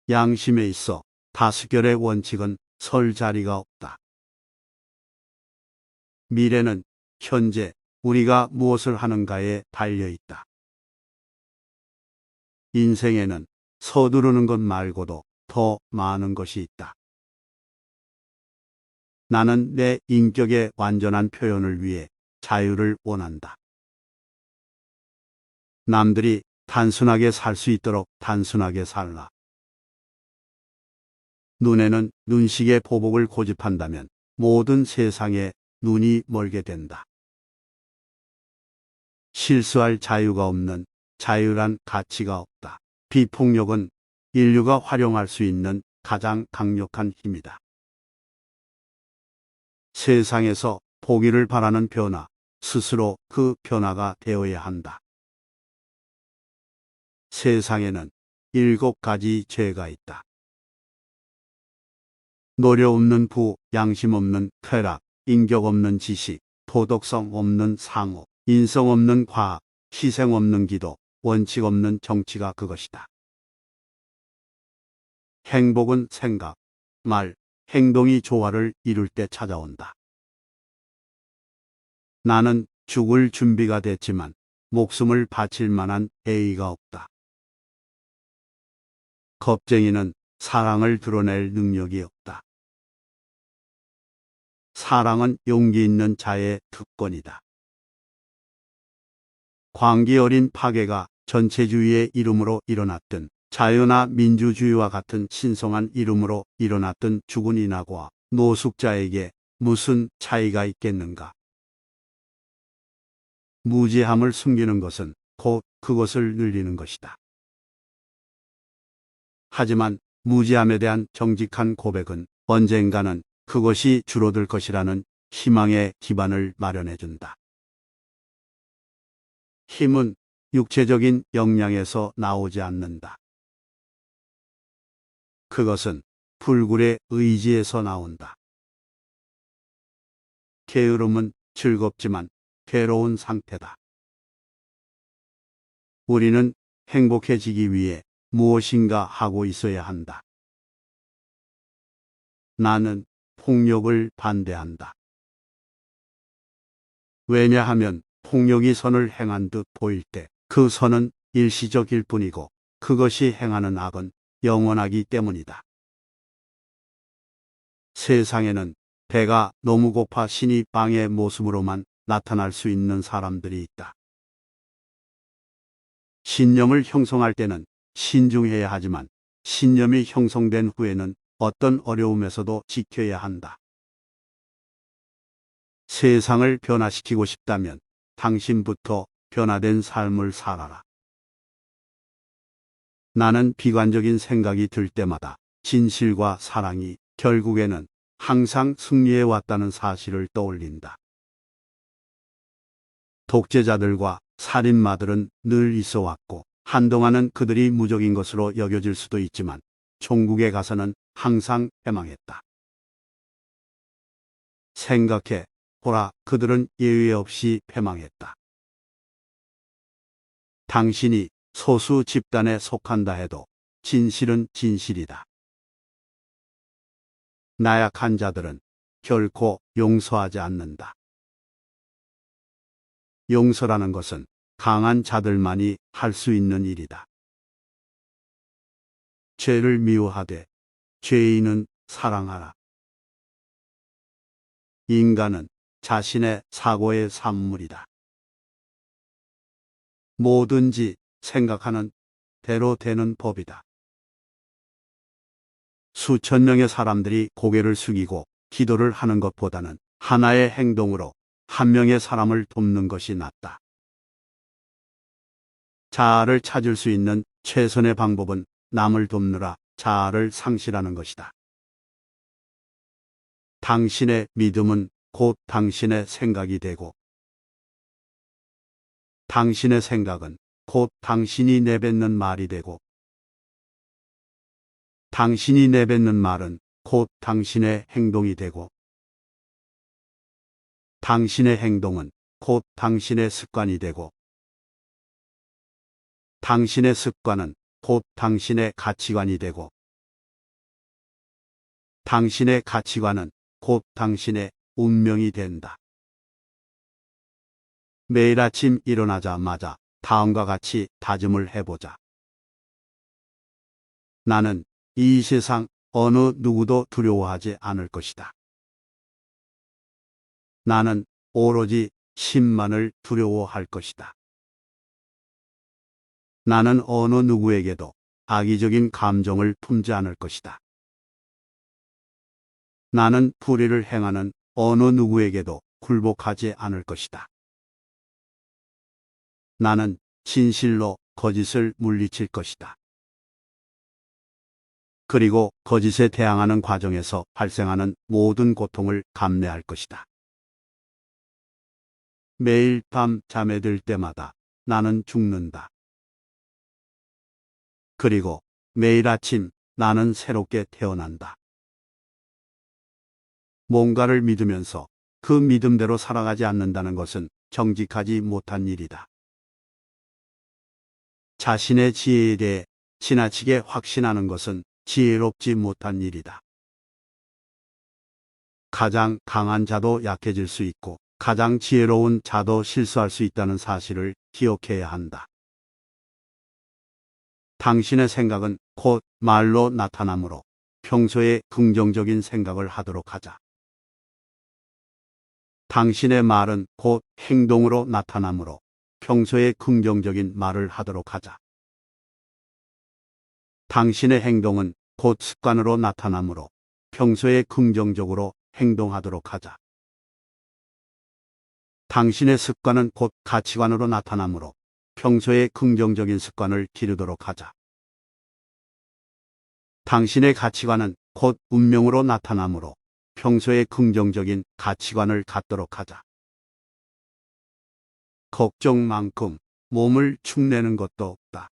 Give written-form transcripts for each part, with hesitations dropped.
양심에 있어 다수결의 원칙은 설 자리가 없다. 미래는 현재 우리가 무엇을 하는가에 달려 있다. 인생에는 서두르는 것 말고도 더 많은 것이 있다. 나는 내 인격의 완전한 표현을 위해 자유를 원한다. 남들이 단순하게 살 수 있도록 단순하게 살라. 눈에는 눈식의 보복을 고집한다면 모든 세상에 눈이 멀게 된다. 실수할 자유가 없는 자유란 가치가 없다. 비폭력은 인류가 활용할 수 있는 가장 강력한 힘이다. 세상에서 보기를 바라는 변화, 스스로 그 변화가 되어야 한다. 세상에는 7가지 죄가 있다. 노력 없는 부, 양심 없는 쾌락, 인격 없는 지식, 도덕성 없는 상호, 인성 없는 과학, 희생 없는 기도, 원칙 없는 정치가 그것이다. 행복은 생각, 말, 행동이 조화를 이룰 때 찾아온다. 나는 죽을 준비가 됐지만 목숨을 바칠 만한 예의가 없다. 겁쟁이는 사랑을 드러낼 능력이 없다. 사랑은 용기 있는 자의 특권이다. 광기 어린 파괴가 전체주의의 이름으로 일어났든 자유나 민주주의와 같은 신성한 이름으로 일어났든 죽은 인하고와 노숙자에게 무슨 차이가 있겠는가? 무지함을 숨기는 것은 곧 그것을 늘리는 것이다. 하지만 무지함에 대한 정직한 고백은 언젠가는 그것이 줄어들 것이라는 희망의 기반을 마련해준다. 힘은 육체적인 역량에서 나오지 않는다. 그것은 불굴의 의지에서 나온다. 게으름은 즐겁지만 괴로운 상태다. 우리는 행복해지기 위해 무엇인가 하고 있어야 한다. 나는 폭력을 반대한다. 왜냐하면 폭력이 선을 행한 듯 보일 때 그 선은 일시적일 뿐이고 그것이 행하는 악은 영원하기 때문이다. 세상에는 배가 너무 고파 신이 빵의 모습으로만 나타날 수 있는 사람들이 있다. 신념을 형성할 때는 신중해야 하지만 신념이 형성된 후에는 어떤 어려움에서도 지켜야 한다. 세상을 변화시키고 싶다면 당신부터 변화된 삶을 살아라. 나는 비관적인 생각이 들 때마다 진실과 사랑이 결국에는 항상 승리해 왔다는 사실을 떠올린다. 독재자들과 살인마들은 늘 있어 왔고 한동안은 그들이 무적인 것으로 여겨질 수도 있지만 종국에 가서는 항상 패망했다. 생각해 보라, 그들은 예외 없이 패망했다. 당신이 소수 집단에 속한다 해도 진실은 진실이다. 나약한 자들은 결코 용서하지 않는다. 용서라는 것은 강한 자들만이 할 수 있는 일이다. 죄를 미워하되 죄인은 사랑하라. 인간은 자신의 사고의 산물이다. 뭐든지 생각하는 대로 되는 법이다. 수천 명의 사람들이 고개를 숙이고 기도를 하는 것보다는 하나의 행동으로 한 명의 사람을 돕는 것이 낫다. 자아를 찾을 수 있는 최선의 방법은 남을 돕느라 자아를 상실하는 것이다. 당신의 믿음은 곧 당신의 생각이 되고 당신의 생각은 곧 당신이 내뱉는 말이 되고 당신이 내뱉는 말은 곧 당신의 행동이 되고 당신의 행동은 곧 당신의 습관이 되고 당신의 습관은 곧 당신의 가치관이 되고 당신의 가치관은 곧 당신의 운명이 된다. 매일 아침 일어나자마자 다음과 같이 다짐을 해보자. 나는 이 세상 어느 누구도 두려워하지 않을 것이다. 나는 오로지 신만을 두려워할 것이다. 나는 어느 누구에게도 악의적인 감정을 품지 않을 것이다. 나는 불의를 행하는 어느 누구에게도 굴복하지 않을 것이다. 나는 진실로 거짓을 물리칠 것이다. 그리고 거짓에 대항하는 과정에서 발생하는 모든 고통을 감내할 것이다. 매일 밤 잠에 들 때마다 나는 죽는다. 그리고 매일 아침 나는 새롭게 태어난다. 뭔가를 믿으면서 그 믿음대로 살아가지 않는다는 것은 정직하지 못한 일이다. 자신의 지혜에 대해 지나치게 확신하는 것은 지혜롭지 못한 일이다. 가장 강한 자도 약해질 수 있고 가장 지혜로운 자도 실수할 수 있다는 사실을 기억해야 한다. 당신의 생각은 곧 말로 나타나므로 평소에 긍정적인 생각을 하도록 하자. 당신의 말은 곧 행동으로 나타나므로 평소에 긍정적인 말을 하도록 하자. 당신의 행동은 곧 습관으로 나타나므로 평소에 긍정적으로 행동하도록 하자. 당신의 습관은 곧 가치관으로 나타나므로 평소에 긍정적인 습관을 기르도록 하자. 당신의 가치관은 곧 운명으로 나타나므로 평소에 긍정적인 가치관을 갖도록 하자. 걱정만큼 몸을 축내는 것도 없다.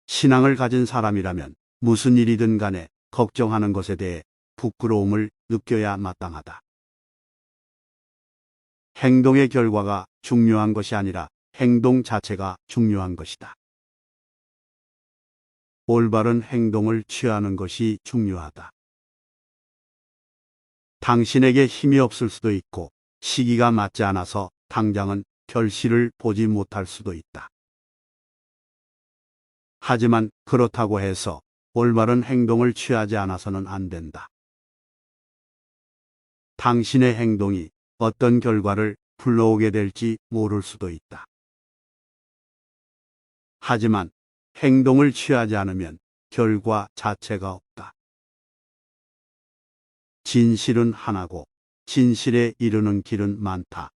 신앙을 가진 사람이라면 무슨 일이든 간에 걱정하는 것에 대해 부끄러움을 느껴야 마땅하다. 행동의 결과가 중요한 것이 아니라 행동 자체가 중요한 것이다. 올바른 행동을 취하는 것이 중요하다. 당신에게 힘이 없을 수도 있고 시기가 맞지 않아서 당장은 결실을 보지 못할 수도 있다. 하지만 그렇다고 해서 올바른 행동을 취하지 않아서는 안 된다. 당신의 행동이 어떤 결과를 불러오게 될지 모를 수도 있다. 하지만 행동을 취하지 않으면 결과 자체가 없다. 진실은 하나고 진실에 이르는 길은 많다.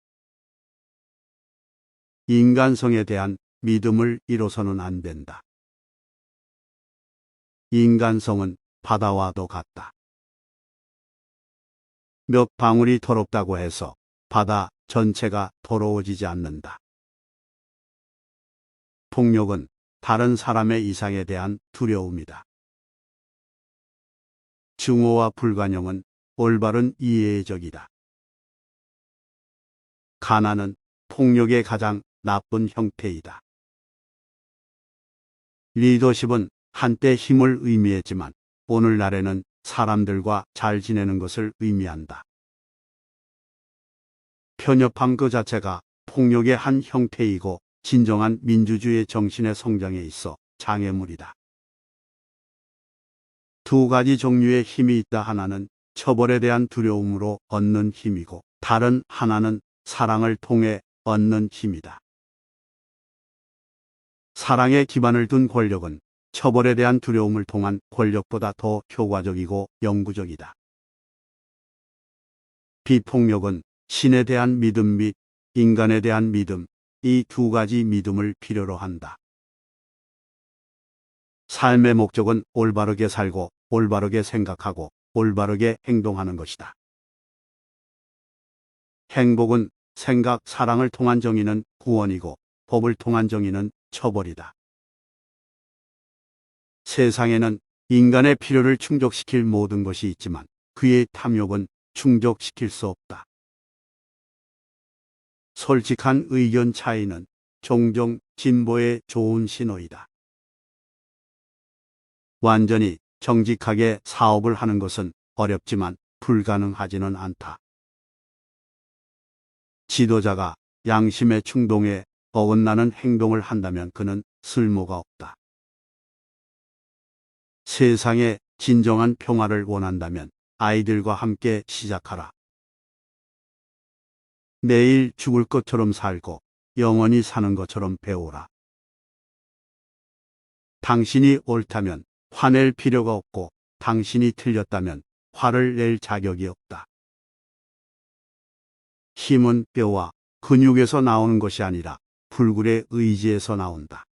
인간성에 대한 믿음을 잃어서는 안 된다. 인간성은 바다와도 같다. 몇 방울이 더럽다고 해서 바다 전체가 더러워지지 않는다. 폭력은 다른 사람의 이상에 대한 두려움이다. 증오와 불관용은 올바른 이해의 적이다. 가난은 폭력의 가장 나쁜 형태이다. 리더십은 한때 힘을 의미했지만 오늘날에는 사람들과 잘 지내는 것을 의미한다. 편협함 그 자체가 폭력의 한 형태이고 진정한 민주주의 정신의 성장에 있어 장애물이다. 두 가지 종류의 힘이 있다. 하나는 처벌에 대한 두려움으로 얻는 힘이고 다른 하나는 사랑을 통해 얻는 힘이다. 사랑에 기반을 둔 권력은 처벌에 대한 두려움을 통한 권력보다 더 효과적이고 영구적이다. 비폭력은 신에 대한 믿음 및 인간에 대한 믿음, 이 두 가지 믿음을 필요로 한다. 삶의 목적은 올바르게 살고 올바르게 생각하고 올바르게 행동하는 것이다. 행복은 생각, 사랑을 통한 정의는 구원이고 법을 통한 정의는 처벌이다. 세상에는 인간의 필요를 충족시킬 모든 것이 있지만 그의 탐욕은 충족시킬 수 없다. 솔직한 의견 차이는 종종 진보의 좋은 신호이다. 완전히 정직하게 사업을 하는 것은 어렵지만 불가능하지는 않다. 지도자가 양심의 충동에 어긋나는 행동을 한다면 그는 쓸모가 없다. 세상에 진정한 평화를 원한다면 아이들과 함께 시작하라. 내일 죽을 것처럼 살고 영원히 사는 것처럼 배우라. 당신이 옳다면 화낼 필요가 없고 당신이 틀렸다면 화를 낼 자격이 없다. 힘은 뼈와 근육에서 나오는 것이 아니라 불굴의 의지에서 나온다.